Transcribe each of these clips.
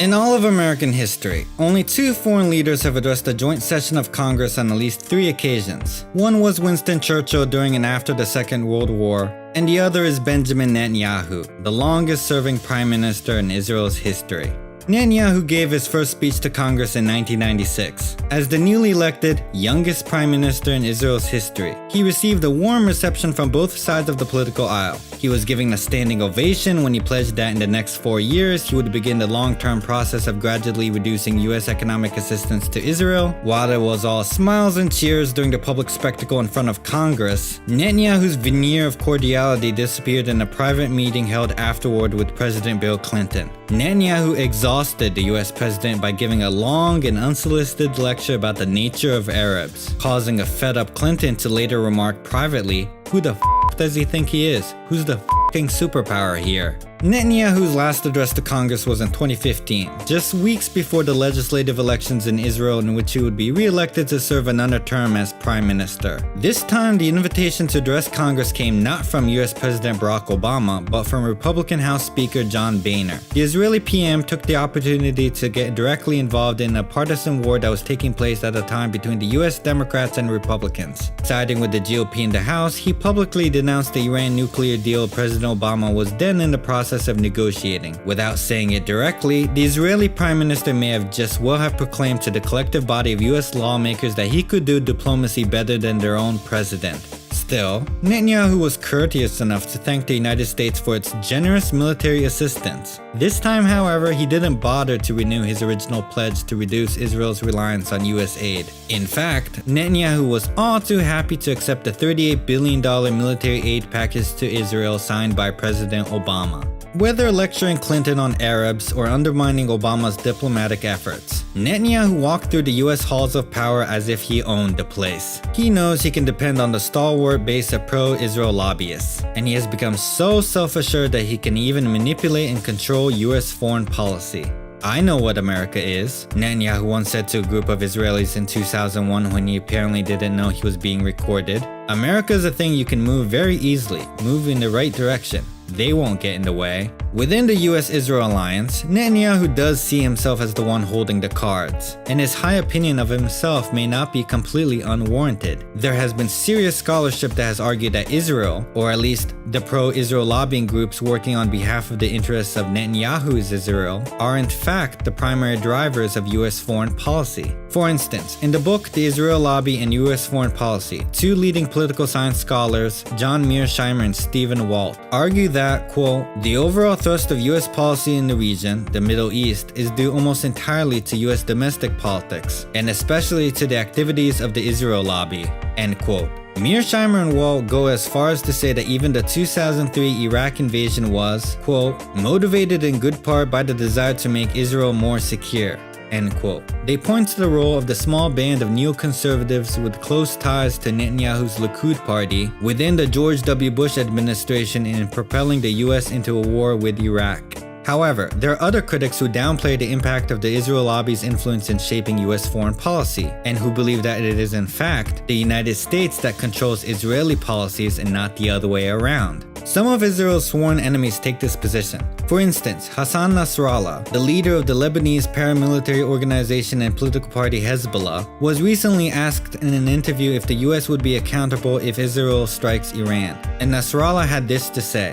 In all of American history, only 2 foreign leaders have addressed a joint session of Congress on at least 3 occasions. One was Winston Churchill during and after the Second World War, and the other is Benjamin Netanyahu, the longest-serving prime minister in Israel's history. Netanyahu gave his first speech to Congress in 1996. As the newly elected, youngest prime minister in Israel's history, he received a warm reception from both sides of the political aisle. He was given a standing ovation when he pledged that in the next 4 years he would begin the long-term process of gradually reducing US economic assistance to Israel. While there was all smiles and cheers during the public spectacle in front of Congress, Netanyahu's veneer of cordiality disappeared in a private meeting held afterward with President Bill Clinton. Netanyahu exhausted the US president by giving a long and unsolicited lecture about the nature of Arabs, causing a fed-up Clinton to later remark privately, "Who the f*** does he think he is? Who's the f***ing superpower here?" Netanyahu's last address to Congress was in 2015, just weeks before the legislative elections in Israel in which he would be re-elected to serve another term as prime minister. This time, the invitation to address Congress came not from US President Barack Obama, but from Republican House Speaker John Boehner. The Israeli PM took the opportunity to get directly involved in a partisan war that was taking place at the time between the US Democrats and Republicans. Siding with the GOP in the House, he publicly denounced the Iran nuclear deal President Obama was then in the process of negotiating. Without saying it directly, the Israeli Prime Minister may have just well have proclaimed to the collective body of US lawmakers that he could do diplomacy better than their own president. Still, Netanyahu was courteous enough to thank the United States for its generous military assistance. This time, however, he didn't bother to renew his original pledge to reduce Israel's reliance on US aid. In fact, Netanyahu was all too happy to accept the $38 billion military aid package to Israel signed by President Obama. Whether lecturing Clinton on Arabs or undermining Obama's diplomatic efforts, Netanyahu walked through the US halls of power as if he owned the place. He knows he can depend on the stalwart base of pro-Israel lobbyists, and he has become so self-assured that he can even manipulate and control US foreign policy. "I know what America is," Netanyahu once said to a group of Israelis in 2001 when he apparently didn't know he was being recorded. "America is a thing you can move very easily, move in the right direction. They won't get in the way." Within the US-Israel alliance, Netanyahu does see himself as the one holding the cards, and his high opinion of himself may not be completely unwarranted. There has been serious scholarship that has argued that Israel, or at least the pro-Israel lobbying groups working on behalf of the interests of Netanyahu's Israel, are in fact the primary drivers of US foreign policy. For instance, in the book The Israel Lobby and US Foreign Policy, 2 leading political science scholars, John Mearsheimer and Stephen Walt, argue that, quote, "the overall thrust of US policy in the region, the Middle East, is due almost entirely to US domestic politics, and especially to the activities of the Israel lobby," end quote. Mearsheimer and Walt go as far as to say that even the 2003 Iraq invasion was, quote, "motivated in good part by the desire to make Israel more secure," end quote. They point to the role of the small band of neoconservatives with close ties to Netanyahu's Likud party within the George W. Bush administration in propelling the US into a war with Iraq. However, there are other critics who downplay the impact of the Israel lobby's influence in shaping US foreign policy, and who believe that it is in fact the United States that controls Israeli policies and not the other way around. Some of Israel's sworn enemies take this position. For instance, Hassan Nasrallah, the leader of the Lebanese paramilitary organization and political party Hezbollah, was recently asked in an interview if the US would be accountable if Israel strikes Iran. And Nasrallah had this to say.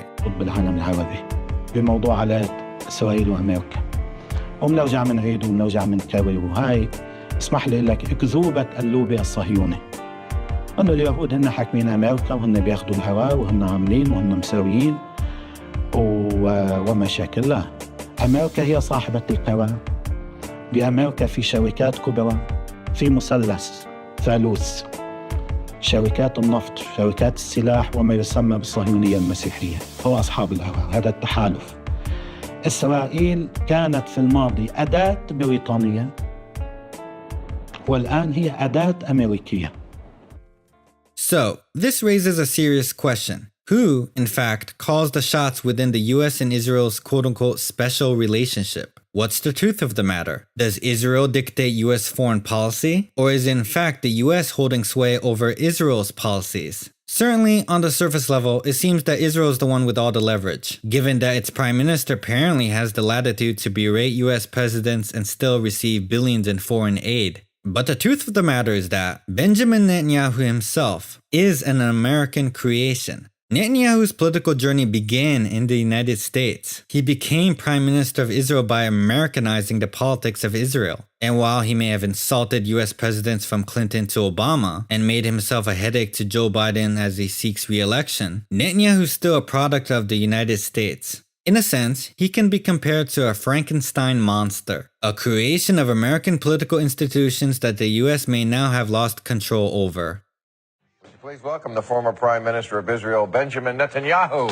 بموضوع علاقة إسرائيل وأمريكا وبنرجع بنعيد وبنرجع بنكرر وهاي اسمح لي لك أكذوبة اللوبي الصهيوني أنه اليهود هن حاكمين أمريكا وهن بياخدوا القرار وهن عاملين وهن مسويين ومشاكل. لا، أمريكا هي صاحبة القرار. بأمريكا في شركات كبرى، في مثلث ثالوث، شركات النفط، شركات السلاح، وما يسمى بالصهيونية المسيحية هو أصحاب القرار. هذا التحالف. إسرائيل كانت في الماضي أداة بريطانية والآن هي أداة أمريكية. So, this raises a serious question. Who, in fact, calls the shots within the US and Israel's quote-unquote special relationship? What's the truth of the matter? Does Israel dictate US foreign policy? Or is in fact the US holding sway over Israel's policies? Certainly, on the surface level, it seems that Israel is the one with all the leverage, given that its prime minister apparently has the latitude to berate US presidents and still receive billions in foreign aid. But the truth of the matter is that Benjamin Netanyahu himself is an American creation. Netanyahu's political journey began in the United States. He became Prime Minister of Israel by Americanizing the politics of Israel. And while he may have insulted US presidents from Clinton to Obama and made himself a headache to Joe Biden as he seeks re-election, Netanyahu is still a product of the United States. In a sense, he can be compared to a Frankenstein monster, a creation of American political institutions that the US may now have lost control over. Please welcome the former Prime Minister of Israel, Benjamin Netanyahu.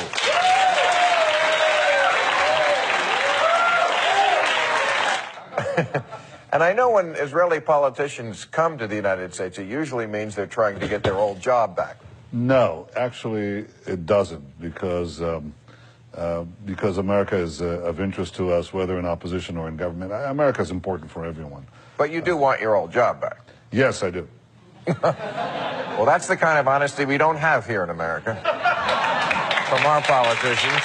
And I know when Israeli politicians come to the United States, it usually means they're trying to get their old job back. No, actually it doesn't, because America is of interest to us, whether in opposition or in government. America is important for everyone. But you do want your old job back. Yes, I do. Well, that's the kind of honesty we don't have here in America from our politicians.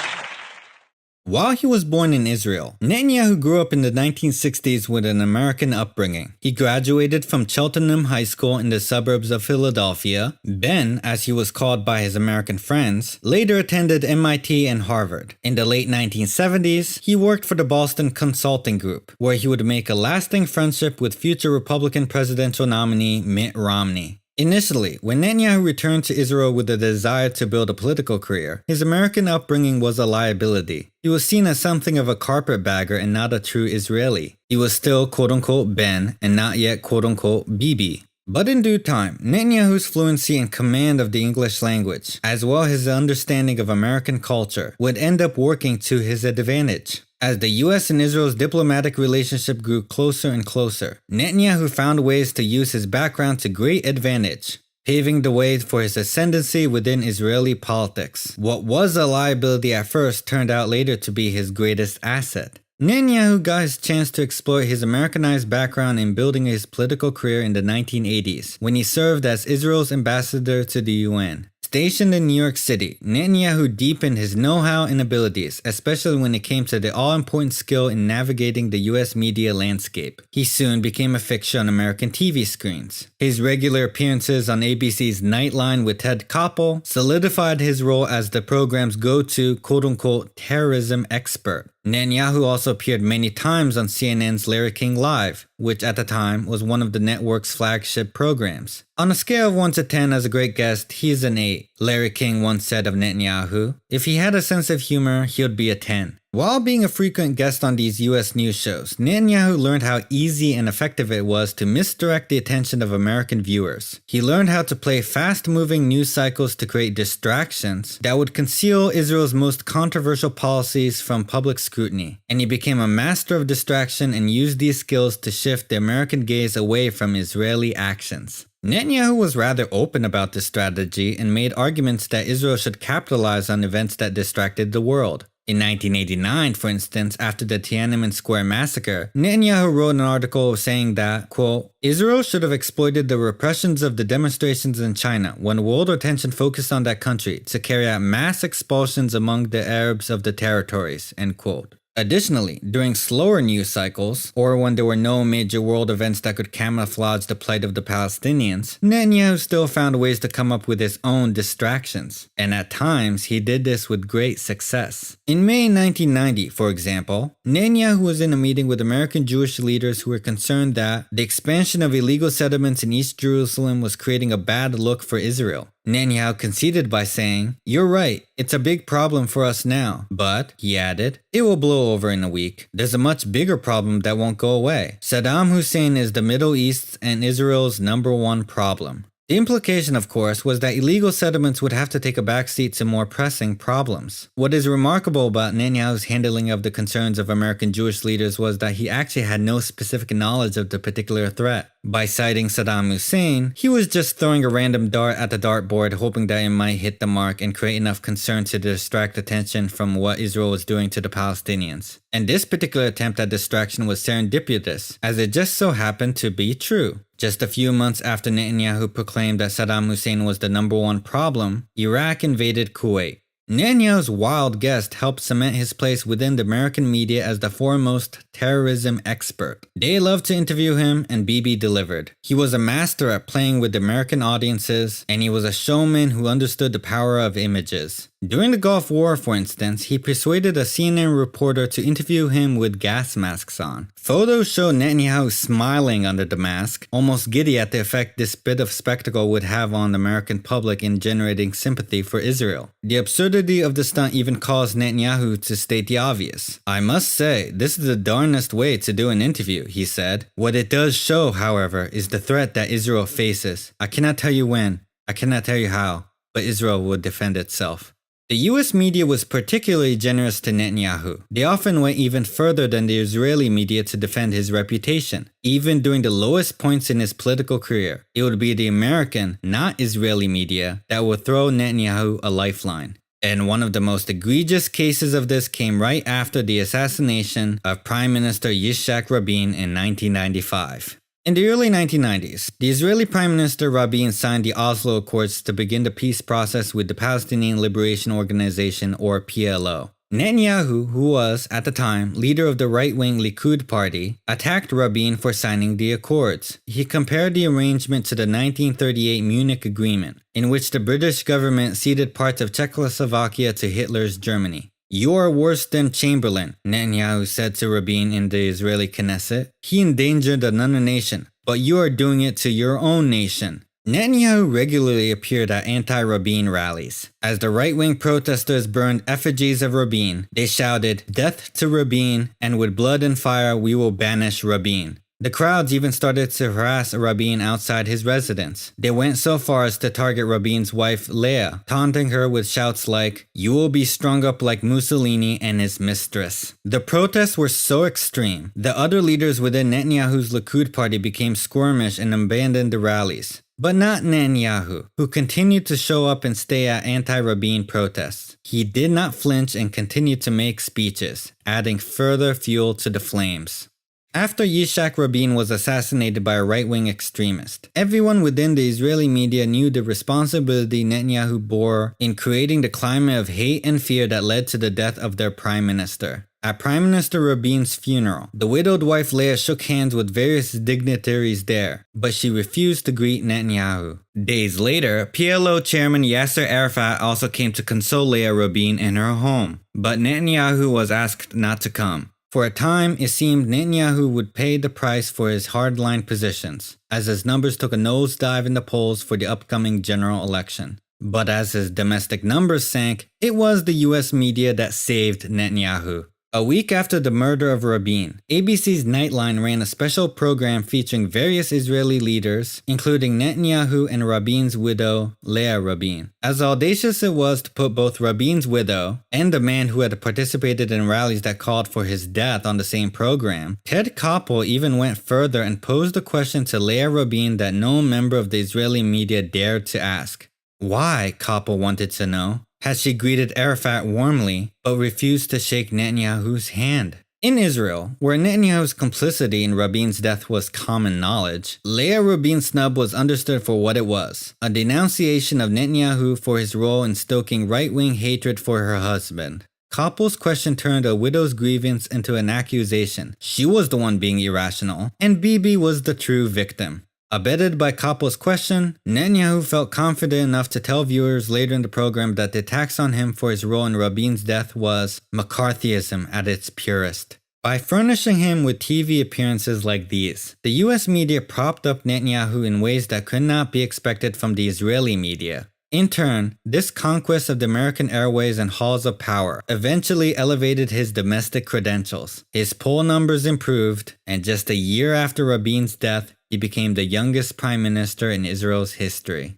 While he was born in Israel, Netanyahu grew up in the 1960s with an American upbringing. He graduated from Cheltenham High School in the suburbs of Philadelphia. Ben, as he was called by his American friends, later attended MIT and Harvard. In the late 1970s, he worked for the Boston Consulting Group, where he would make a lasting friendship with future Republican presidential nominee Mitt Romney. Initially, when Netanyahu returned to Israel with a desire to build a political career, his American upbringing was a liability. He was seen as something of a carpetbagger and not a true Israeli. He was still quote-unquote Ben and not yet quote-unquote Bibi. But in due time, Netanyahu's fluency and command of the English language, as well as his understanding of American culture, would end up working to his advantage. As the US and Israel's diplomatic relationship grew closer and closer, Netanyahu found ways to use his background to great advantage, paving the way for his ascendancy within Israeli politics. What was a liability at first turned out later to be his greatest asset. Netanyahu got his chance to exploit his Americanized background in building his political career in the 1980s, when he served as Israel's ambassador to the UN. Stationed in New York City, Netanyahu deepened his know-how and abilities, especially when it came to the all-important skill in navigating the US media landscape. He soon became a fixture on American TV screens. His regular appearances on ABC's Nightline with Ted Koppel solidified his role as the program's go-to quote-unquote terrorism expert. Netanyahu also appeared many times on CNN's Larry King Live, which at the time was one of the network's flagship programs. On a scale of 1 to 10 as a great guest, he's an 8. Larry King once said of Netanyahu, if he had a sense of humor, he would be a 10. While being a frequent guest on these US news shows, Netanyahu learned how easy and effective it was to misdirect the attention of American viewers. He learned how to play fast-moving news cycles to create distractions that would conceal Israel's most controversial policies from public scrutiny, and he became a master of distraction and used these skills to shift the American gaze away from Israeli actions. Netanyahu was rather open about this strategy and made arguments that Israel should capitalize on events that distracted the world. In 1989, for instance, after the Tiananmen Square massacre, Netanyahu wrote an article saying that, quote, Israel should have exploited the repressions of the demonstrations in China when world attention focused on that country to carry out mass expulsions among the Arabs of the territories, end quote. Additionally, during slower news cycles, or when there were no major world events that could camouflage the plight of the Palestinians, Netanyahu still found ways to come up with his own distractions, and at times he did this with great success. In May 1990, for example, Netanyahu was in a meeting with American Jewish leaders who were concerned that the expansion of illegal settlements in East Jerusalem was creating a bad look for Israel. Netanyahu conceded by saying, "You're right, it's a big problem for us now, but," he added, "it will blow over in a week. There's a much bigger problem that won't go away. Saddam Hussein is the Middle East's and Israel's #1 problem." The implication, of course, was that illegal settlements would have to take a backseat to more pressing problems. What is remarkable about Netanyahu's handling of the concerns of American Jewish leaders was that he actually had no specific knowledge of the particular threat. By citing Saddam Hussein, he was just throwing a random dart at the dartboard hoping that it might hit the mark and create enough concern to distract attention from what Israel was doing to the Palestinians. And this particular attempt at distraction was serendipitous, as it just so happened to be true. Just a few months after Netanyahu proclaimed that Saddam Hussein was the #1 problem, Iraq invaded Kuwait. Netanyahu's wild guest helped cement his place within the American media as the foremost terrorism expert. They loved to interview him, and Bibi delivered. He was a master at playing with American audiences, and he was a showman who understood the power of images. During the Gulf War, for instance, he persuaded a CNN reporter to interview him with gas masks on. Photos show Netanyahu smiling under the mask, almost giddy at the effect this bit of spectacle would have on the American public in generating sympathy for Israel. The absurdity of the stunt even caused Netanyahu to state the obvious. "I must say, this is the darnest way to do an interview," he said. "What it does show, however, is the threat that Israel faces. I cannot tell you when, I cannot tell you how, but Israel will defend itself." The US media was particularly generous to Netanyahu. They often went even further than the Israeli media to defend his reputation. Even during the lowest points in his political career, it would be the American, not Israeli media that would throw Netanyahu a lifeline. And one of the most egregious cases of this came right after the assassination of Prime Minister Yitzhak Rabin in 1995. In the early 1990s, the Israeli Prime Minister Rabin signed the Oslo Accords to begin the peace process with the Palestinian Liberation Organization, or PLO. Netanyahu, who was, at the time, leader of the right-wing Likud party, attacked Rabin for signing the accords. He compared the arrangement to the 1938 Munich Agreement, in which the British government ceded parts of Czechoslovakia to Hitler's Germany. "You are worse than Chamberlain," Netanyahu said to Rabin in the Israeli Knesset. "He endangered another nation, but you are doing it to your own nation." Netanyahu regularly appeared at anti-Rabin rallies. As the right-wing protesters burned effigies of Rabin, they shouted, "Death to Rabin, and with blood and fire we will banish Rabin." The crowds even started to harass Rabin outside his residence. They went so far as to target Rabin's wife Leah, taunting her with shouts like, "You will be strung up like Mussolini and his mistress." The protests were so extreme that other leaders within Netanyahu's Likud party became squirmish and abandoned the rallies. But not Netanyahu, who continued to show up and stay at anti-Rabin protests. He did not flinch and continued to make speeches, adding further fuel to the flames. After Yitzhak Rabin was assassinated by a right-wing extremist, everyone within the Israeli media knew the responsibility Netanyahu bore in creating the climate of hate and fear that led to the death of their prime minister. At Prime Minister Rabin's funeral, the widowed wife Leah shook hands with various dignitaries there, but she refused to greet Netanyahu. Days later, PLO chairman Yasser Arafat also came to console Leah Rabin in her home, but Netanyahu was asked not to come. For a time, it seemed Netanyahu would pay the price for his hardline positions, as his numbers took a nosedive in the polls for the upcoming general election. But as his domestic numbers sank, it was the US media that saved Netanyahu. A week after the murder of Rabin, ABC's Nightline ran a special program featuring various Israeli leaders, including Netanyahu and Rabin's widow, Leah Rabin. As audacious it was to put both Rabin's widow and the man who had participated in rallies that called for his death on the same program, Ted Koppel even went further and posed a question to Leah Rabin that no member of the Israeli media dared to ask. Why, Koppel wanted to know, had she greeted Arafat warmly, but refused to shake Netanyahu's hand? In Israel, where Netanyahu's complicity in Rabin's death was common knowledge, Leah Rabin's snub was understood for what it was, a denunciation of Netanyahu for his role in stoking right-wing hatred for her husband. Koppel's question turned a widow's grievance into an accusation. She was the one being irrational, and Bibi was the true victim. Abetted by Koppel's question, Netanyahu felt confident enough to tell viewers later in the program that the attacks on him for his role in Rabin's death was McCarthyism at its purest. By furnishing him with TV appearances like these, the US media propped up Netanyahu in ways that could not be expected from the Israeli media. In turn, this conquest of the American airways and halls of power eventually elevated his domestic credentials. His poll numbers improved, and just a year after Rabin's death, he became the youngest prime minister in Israel's history.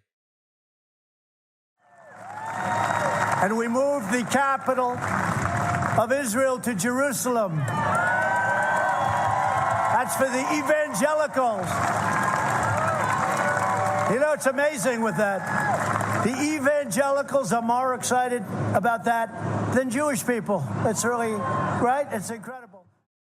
And we moved the capital of Israel to Jerusalem. That's for the evangelicals. You know, it's amazing with that. The evangelicals are more excited about that than Jewish people. It's really, right? It's incredible.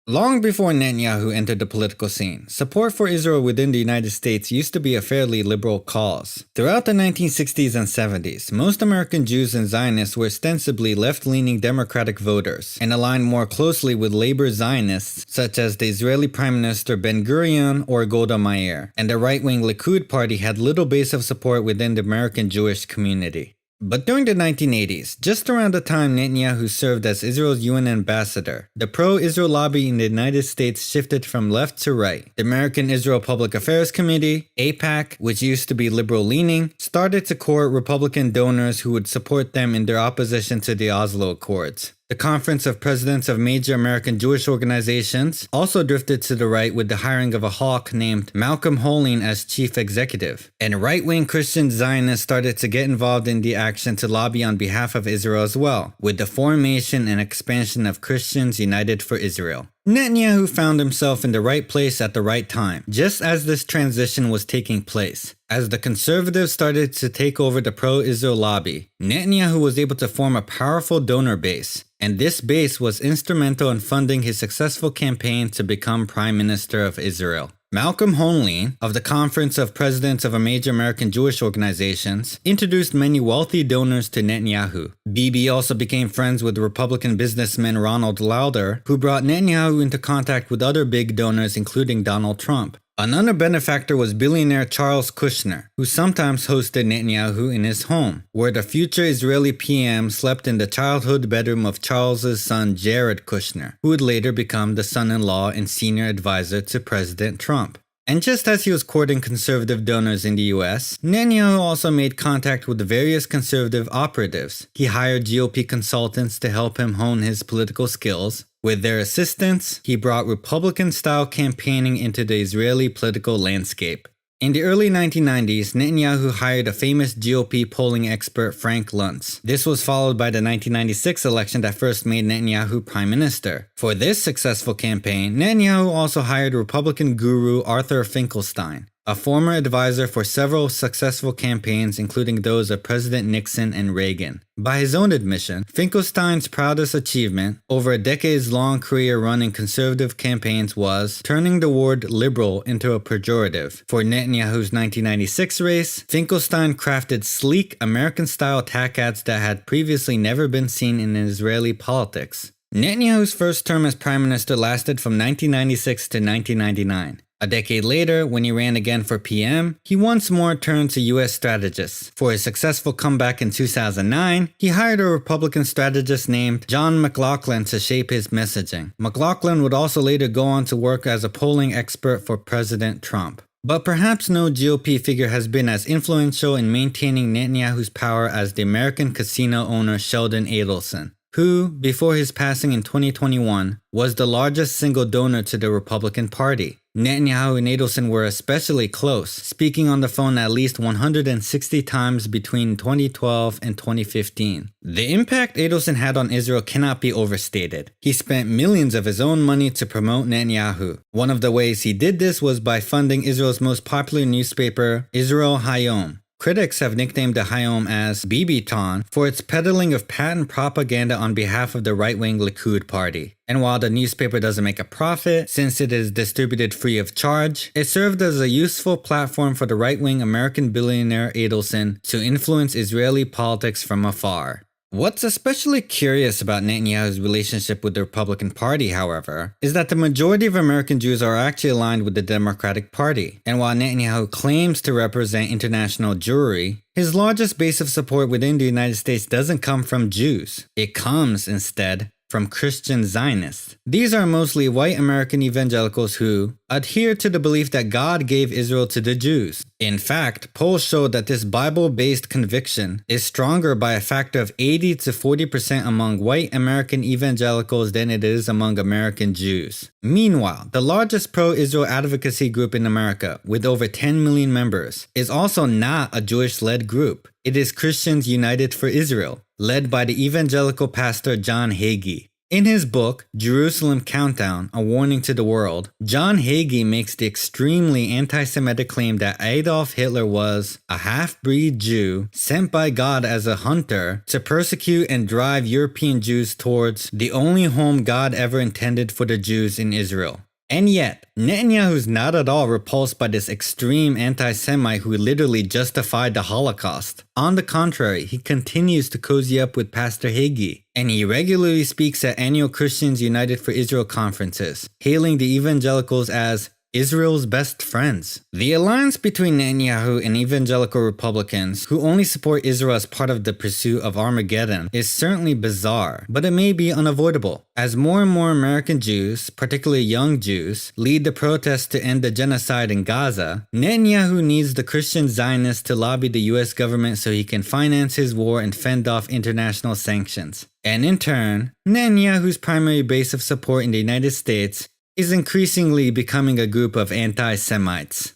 Long before Netanyahu entered the political scene, support for Israel within the United States used to be a fairly liberal cause. Throughout the 1960s and 70s, most American Jews and Zionists were ostensibly left-leaning Democratic voters and aligned more closely with labor Zionists such as the Israeli Prime Minister Ben-Gurion or Golda Meir, and the right-wing Likud party had little base of support within the American Jewish community. But during the 1980s, just around the time Netanyahu served as Israel's UN ambassador, the pro-Israel lobby in the United States shifted from left to right. The American Israel Public Affairs Committee, AIPAC, which used to be liberal-leaning, started to court Republican donors who would support them in their opposition to the Oslo Accords. The Conference of Presidents of Major American Jewish Organizations also drifted to the right with the hiring of a hawk named Malcolm Hoenlein as chief executive. And right-wing Christian Zionists started to get involved in the action to lobby on behalf of Israel as well, with the formation and expansion of Christians United for Israel. Netanyahu found himself in the right place at the right time, just as this transition was taking place. As the conservatives started to take over the pro-Israel lobby, Netanyahu was able to form a powerful donor base, and this base was instrumental in funding his successful campaign to become Prime Minister of Israel. Malcolm Hoenlein, of the Conference of Presidents of Major American Jewish Organizations, introduced many wealthy donors to Netanyahu. Bibi also became friends with Republican businessman Ronald Lauder, who brought Netanyahu into contact with other big donors including Donald Trump. Another benefactor was billionaire Charles Kushner, who sometimes hosted Netanyahu in his home, where the future Israeli PM slept in the childhood bedroom of Charles's son Jared Kushner, who would later become the son-in-law and senior advisor to President Trump. And just as he was courting conservative donors in the US, Netanyahu also made contact with various conservative operatives. He hired GOP consultants to help him hone his political skills. With their assistance, he brought Republican-style campaigning into the Israeli political landscape. In the early 1990s, Netanyahu hired a famous GOP polling expert Frank Luntz. This was followed by the 1996 election that first made Netanyahu prime minister. For this successful campaign, Netanyahu also hired Republican guru Arthur Finkelstein, a former advisor for several successful campaigns including those of President Nixon and Reagan. By his own admission, Finkelstein's proudest achievement over a decades-long career running conservative campaigns was turning the word liberal into a pejorative. For Netanyahu's 1996 race, Finkelstein crafted sleek American-style attack ads that had previously never been seen in Israeli politics. Netanyahu's first term as prime minister lasted from 1996 to 1999. A decade later, when he ran again for PM, he once more turned to US strategists. For his successful comeback in 2009, he hired a Republican strategist named John McLaughlin to shape his messaging. McLaughlin would also later go on to work as a polling expert for President Trump. But perhaps no GOP figure has been as influential in maintaining Netanyahu's power as the American casino owner Sheldon Adelson, who, before his passing in 2021, was the largest single donor to the Republican Party. Netanyahu and Adelson were especially close, speaking on the phone at least 160 times between 2012 and 2015. The impact Adelson had on Israel cannot be overstated. He spent millions of his own money to promote Netanyahu. One of the ways he did this was by funding Israel's most popular newspaper, Israel Hayom. Critics have nicknamed the Hayom as Bibiton for its peddling of patent propaganda on behalf of the right-wing Likud party. And while the newspaper doesn't make a profit, since it is distributed free of charge, it served as a useful platform for the right-wing American billionaire Adelson to influence Israeli politics from afar. What's especially curious about Netanyahu's relationship with the Republican Party, however, is that the majority of American Jews are actually aligned with the Democratic Party. And while Netanyahu claims to represent international Jewry, his largest base of support within the United States doesn't come from Jews. It comes, instead, from Christian Zionists. These are mostly white American evangelicals who adhere to the belief that God gave Israel to the Jews. In fact, polls show that this Bible-based conviction is stronger by a factor of 80 to 40% among white American evangelicals than it is among American Jews. Meanwhile, the largest pro-Israel advocacy group in America, with over 10 million members, is also not a Jewish-led group. It is Christians United for Israel, led by the evangelical pastor John Hagee. In his book, Jerusalem Countdown, A Warning to the World, John Hagee makes the extremely anti-Semitic claim that Adolf Hitler was a half-breed Jew sent by God as a hunter to persecute and drive European Jews towards the only home God ever intended for the Jews in Israel. And yet, Netanyahu's not at all repulsed by this extreme anti-Semite who literally justified the Holocaust. On the contrary, he continues to cozy up with Pastor Hagee, and he regularly speaks at annual Christians United for Israel conferences, hailing the evangelicals as Israel's best friends. The alliance between Netanyahu and evangelical Republicans, who only support Israel as part of the pursuit of Armageddon, is certainly bizarre, but it may be unavoidable. As more and more American Jews, particularly young Jews, lead the protests to end the genocide in Gaza, Netanyahu needs the Christian Zionists to lobby the US government so he can finance his war and fend off international sanctions. And in turn, Netanyahu's primary base of support in the United States is increasingly becoming a group of anti-Semites.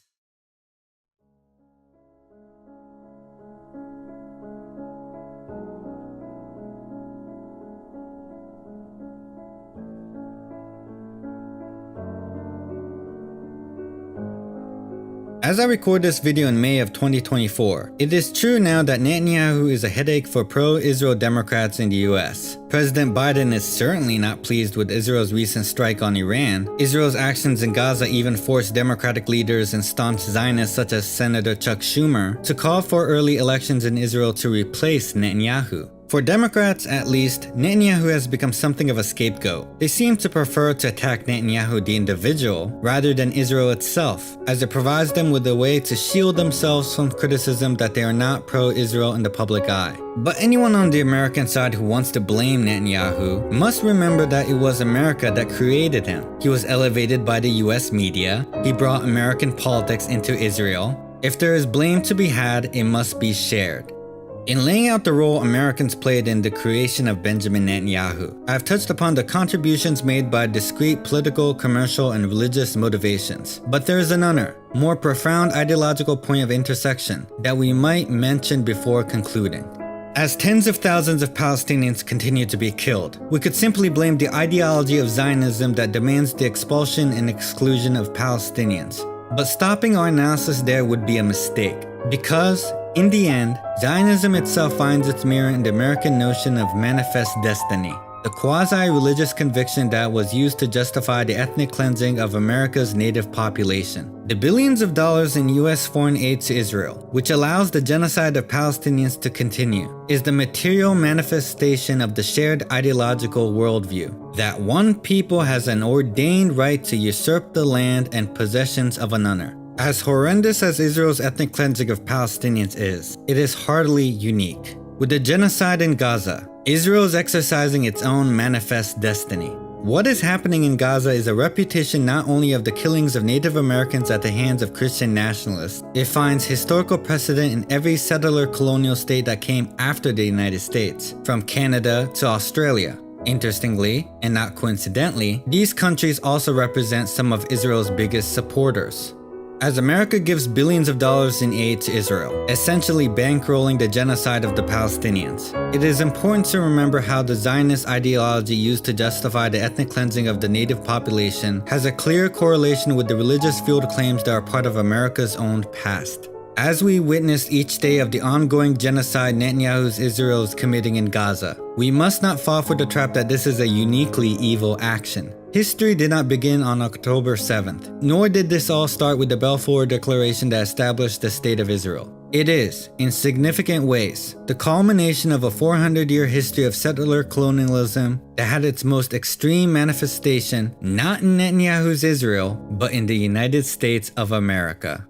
As I record this video in May of 2024, it is true now that Netanyahu is a headache for pro-Israel Democrats in the US. President Biden is certainly not pleased with Israel's recent strike on Iran. Israel's actions in Gaza even forced Democratic leaders and staunch Zionists such as Senator Chuck Schumer to call for early elections in Israel to replace Netanyahu. For Democrats, at least, Netanyahu has become something of a scapegoat. They seem to prefer to attack Netanyahu the individual rather than Israel itself, as it provides them with a way to shield themselves from criticism that they are not pro-Israel in the public eye. But anyone on the American side who wants to blame Netanyahu must remember that it was America that created him. He was elevated by the US media. He brought American politics into Israel. If there is blame to be had, it must be shared. In laying out the role Americans played in the creation of Benjamin Netanyahu, I have touched upon the contributions made by discrete political, commercial, and religious motivations. But there is another, more profound ideological point of intersection that we might mention before concluding. As tens of thousands of Palestinians continue to be killed, we could simply blame the ideology of Zionism that demands the expulsion and exclusion of Palestinians. But stopping our analysis there would be a mistake, because in the end, Zionism itself finds its mirror in the American notion of manifest destiny, the quasi-religious conviction that was used to justify the ethnic cleansing of America's native population. The billions of dollars in US foreign aid to Israel, which allows the genocide of Palestinians to continue, is the material manifestation of the shared ideological worldview that one people has an ordained right to usurp the land and possessions of another. As horrendous as Israel's ethnic cleansing of Palestinians is, it is hardly unique. With the genocide in Gaza, Israel is exercising its own manifest destiny. What is happening in Gaza is a repetition not only of the killings of Native Americans at the hands of Christian nationalists, it finds historical precedent in every settler colonial state that came after the United States, from Canada to Australia. Interestingly, and not coincidentally, these countries also represent some of Israel's biggest supporters. As America gives billions of dollars in aid to Israel, essentially bankrolling the genocide of the Palestinians, it is important to remember how the Zionist ideology used to justify the ethnic cleansing of the native population has a clear correlation with the religious field claims that are part of America's own past. As we witness each day of the ongoing genocide Netanyahu's Israel is committing in Gaza, we must not fall for the trap that this is a uniquely evil action. History did not begin on October 7th, nor did this all start with the Balfour Declaration that established the State of Israel. It is, in significant ways, the culmination of a 400-year history of settler colonialism that had its most extreme manifestation not in Netanyahu's Israel, but in the United States of America.